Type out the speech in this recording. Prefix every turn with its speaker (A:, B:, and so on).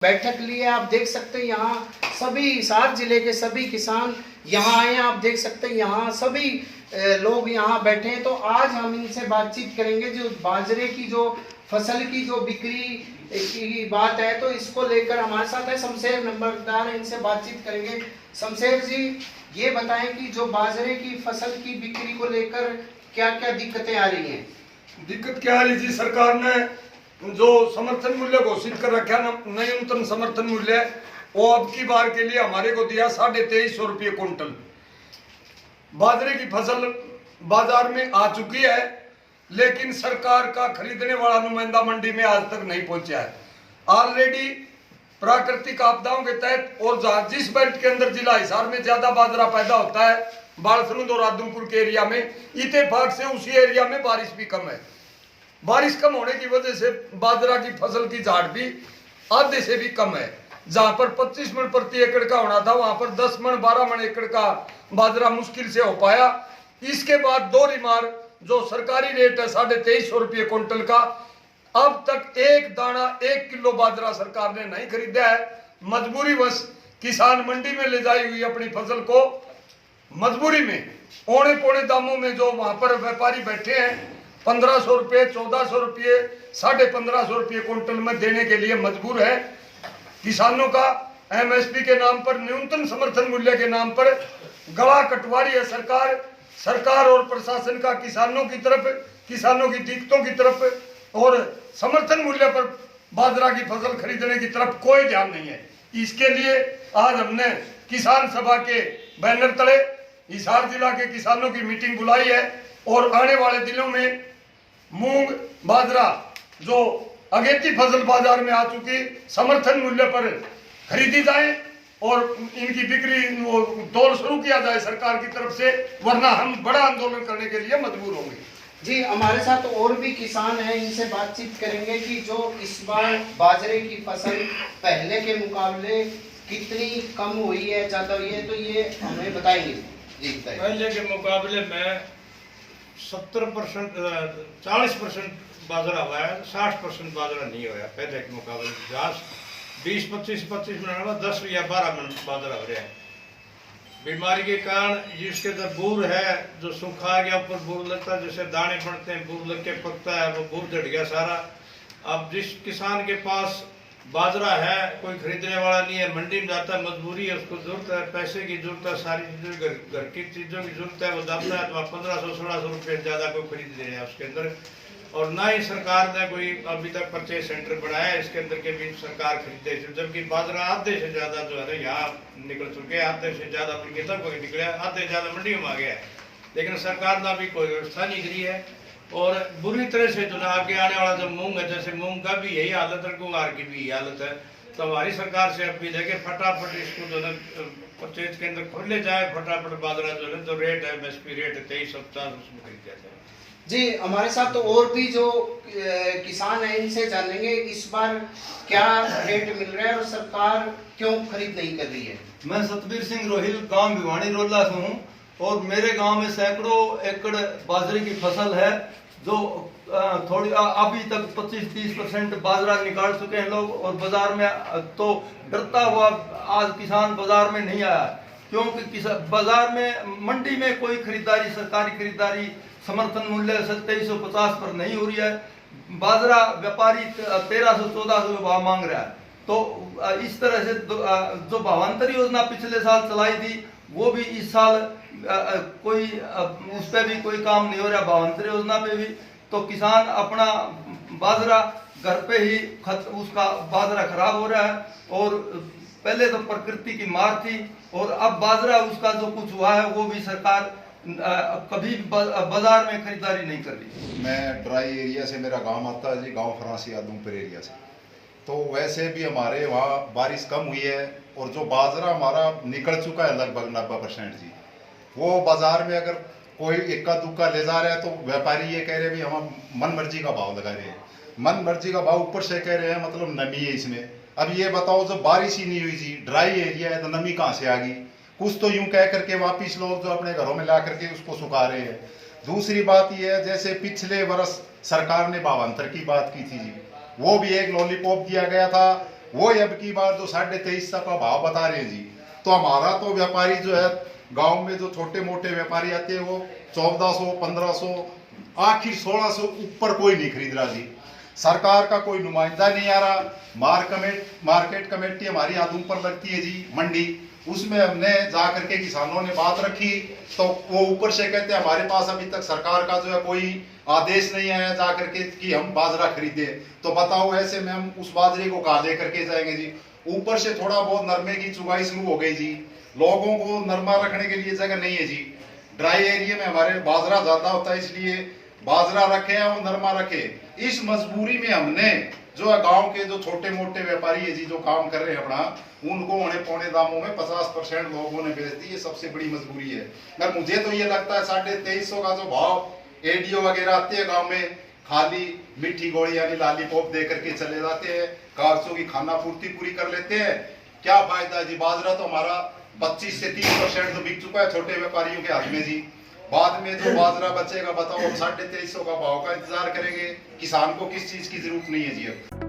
A: बैठक लिए आप देख सकते हैं यहाँ सभी हिसार जिले के सभी किसान यहाँ आए हैं। आप देख सकते हैं यहाँ सभी लोग यहाँ बैठे हैं। तो आज हम इनसे बातचीत करेंगे जो बाजरे की जो फसल की जो बिक्री की बात है, तो इसको लेकर हमारे साथ है शमशेर नंबरदार, इनसे बातचीत करेंगे। शमशेर जी, ये बताएं कि जो बाजरे की फसल की बिक्री को लेकर क्या क्या दिक्कतें आ रही हैं?
B: दिक्कत क्या आ रही जी, सरकार ने जो समर्थन मूल्य घोषित कर रखा न्यूनतम समर्थन मूल्य, वो अब की बार के लिए हमारे को दिया 2350 रुपये कुंटल। बाजरे की फसल बाजार में आ चुकी है, लेकिन सरकार का खरीदने वाला नुमाइंदा मंडी में आज तक नहीं पहुंचा है। ऑलरेडी प्राकृतिक आपदाओं के तहत और जिस बेल्ट के अंदर जिला हिसार में ज्यादा बाजरा पैदा होता है, बालसरुंद और आदमपुर के एरिया में, इत्तेफाक से उसी एरिया में बारिश भी कम है। बारिश कम होने की वजह से बाजरा की फसल की झाड़ भी आधे से भी कम है। जहां पर 25 मन प्रति एकड़ का होना था, वहां पर 10 मन 12 मन एकड़ का बाजरा मुश्किल से हो पाया। इसके बाद दो रिमार जो सरकारी रेट है 2350 रुपये कुंटल का, अब तक एक दाना 1 किलो बाजरा सरकार ने नहीं खरीदा है। मजबूरी वश किसान मंडी में ले जाई हुई अपनी फसल को मजबूरी में औने पौने दामों में जो वहां पर व्यापारी बैठे हैं 1500 रुपये 1400 रुपये 1550 रुपये कुंटल में देने के लिए मजबूर है। किसानों का एमएसपी के नाम पर, न्यूनतम समर्थन मूल्य के नाम पर गला कटवा रही है सरकार और प्रशासन का किसानों की तरफ, किसानों की दिक्कतों की तरफ और समर्थन मूल्य पर बाजरा की फसल खरीदने की तरफ कोई ध्यान नहीं है। इसके लिए आज हमने किसान सभा के बैनर तले हिसार जिला के किसानों की मीटिंग बुलाई है और आने वाले दिनों में मूंग बाजरा जो अगेती फसल बाजार में आ चुकी समर्थन मूल्य पर खरीदी जाए और इनकी बिक्री दौर शुरू किया जाए सरकार की तरफ से, वरना हम बड़ा आंदोलन करने के लिए मजबूर होंगे।
A: जी, हमारे साथ और भी किसान हैं, इनसे बातचीत करेंगे कि जो इस बार बाजरे की फसल पहले के मुकाबले कितनी कम हुई है, ज्यादा हुई है, तो ये हमें बताएंगे। जी,
C: पहले के मुकाबले में 70% 40% बाजरा हुआ है, 60% बाजरा नहीं हुआ पहले के मुकाबले। 20-25 मन 10 या 12 मन बाजरा हो रहा है। बीमारी के कारण जिसके अंदर बूर है, जो सूखा आ गया, ऊपर बूर लगता है, जैसे दाने पड़ते हैं, बूर लग के पकता है, वो बूर झड़ गया सारा। अब जिस किसान के पास बाजरा है, कोई खरीदने वाला नहीं है, मंडी में जाता है, मजबूरी है, उसको जरूरत है, पैसे की जरूरत है, सारी चीजों घर की चीजों की जरूरत है, वो जाता है तो 1500-1600 रुपये ज्यादा कोई खरीद ले है उसके अंदर। और ना ही सरकार ने कोई अभी तक परचेज सेंटर बनाया है इसके अंदर के भी सरकार खरीदे, जबकि बाजरा आधे से ज्यादा जो है यहाँ निकल चुके हैं, आधे से ज्यादा तक निकले, आधे ज्यादा मंडियों में आ गया है, लेकिन सरकार ने भी कोई व्यवस्था नहीं करी है। और बुरी तरह से जो ना आगे आने वाला जो मूंग है, जैसे मूंग का भी यही हालत है, गुंगार की भी यही हालत है। तो हमारी सरकार से अपील है कि फटाफट इसको जो है परचेज के अंदर खोले जाए, फटाफट बाजरा जो है जो रेट है एमएसपी रेट 2350 उसमें खरीदा जाए।
A: जी, हमारे साथ तो और भी जो किसान हैं, इनसे जानेंगे इस बार क्या रेट मिल रहा है और सरकार क्यों खरीद नहीं कर रही है।
D: मैं सतबीर सिंह रोहिल, गांव भिवानी रोला से हूँ और मेरे गांव में सैकड़ों एकड़ बाजरे की फसल है, जो थोड़ी अभी तक 25-30% बाजरा निकाल चुके हैं लोग। और बाजार में तो डरता हुआ आज किसान बाजार में नहीं आया, क्योंकि बाजार में मंडी में कोई खरीदारी, सरकारी खरीदारी समर्थन मूल्य 2350 पर नहीं हो रही है। बाजरा व्यापारी 1300-1400 भाव मांग रहा है। तो इस तरह से जो भावांतर योजना पिछले साल चलाई थी, वो भी इस साल कोई उस पर भी कोई काम नहीं हो रहा, भावांतर योजना पे भी। तो किसान अपना बाजरा घर पे ही उसका बाजरा खराब हो रहा है। और पहले तो प्रकृति की मार थी और अब बाजरा उसका जो कुछ हुआ है वो भी सरकार कभी बाजार में खरीदारी नहीं कर रही।
E: मैं ड्राई एरिया से, मेरा गांव आता है जी, गांव फरासी आदमपुर एरिया से। तो वैसे भी हमारे वहाँ बारिश कम हुई है और जो बाजरा हमारा निकल चुका है लगभग 90% जी। वो बाजार में अगर कोई इक्का दुक्का ले जा रहा है तो व्यापारी ये कह रहे हैं हम मन मर्जी का भाव लगा रहे हैं, मन मर्जी का भाव ऊपर से कह रहे हैं, मतलब नमी है इसमें। अब ये बताओ, जब बारिश ही नहीं हुई जी, ड्राई एरिया है, तो नमी कहाँ से आ गई? कुछ तो यूं कह करके वापिस लोग जो अपने घरों में ला करके उसको सुखा रहे हैं। दूसरी बात यह है, जैसे पिछले वर्ष सरकार ने भावांतर की बात की थी जी, वो भी एक लॉलीपॉप दिया गया था वो अब की बार जो 2350 का भाव बता रहे हैं जी, तो हमारा तो व्यापारी जो है गांव में जो छोटे मोटे व्यापारी आते हैं वो 1400 1500 आखिर 1600 ऊपर कोई नहीं खरीद रहा जी। सरकार का कोई नुमाइंदा नहीं आ रहा। मार्केट कमेटी हमारी आदम पर लगती है जी मंडी, उसमें हमने जाकर के किसानों ने बात रखी तो वो ऊपर से कहते हैं हमारे पास अभी तक सरकार का जो है कोई आदेश नहीं आया जाकर के कि हम बाजरा खरीदे। तो बताओ ऐसे में हम उस बाजरे को कहाँ लेकर के जाएंगे जी। ऊपर से थोड़ा बहुत नरमे की चुगाई शुरू हो गई जी, लोगों को नरमा रखने के लिए जगह नहीं है जी। ड्राई एरिया में हमारे बाजरा ज्यादा होता है इसलिए बाजरा रखे हैं और नरमा रखे। इस मजबूरी में हमने जो है गांव के जो छोटे मोटे व्यापारी है जी जो काम कर रहे हैं अपना, उनको औने पौने दामों में 50% लोगों ने बेच दी। ये सबसे बड़ी मजबूरी है। मगर मुझे तो ये लगता है 2350 का जो भाव एडीओ वगैरह आते हैं गांव में, खाली मीठी गोली यानी लालीपॉप दे करके चले जाते हैं, कागजों की खाना पूर्ति पूरी कर लेते हैं। क्या फायदा जी। बाजरा तो हमारा 25 से 30% तो बिक चुका है छोटे व्यापारियों के हाथ में जी। बाद में जो बाजरा बचेगा बताओ, हम 2350 का भाव का इंतजार करेंगे। किसान को किस चीज की जरूरत नहीं है जी अब।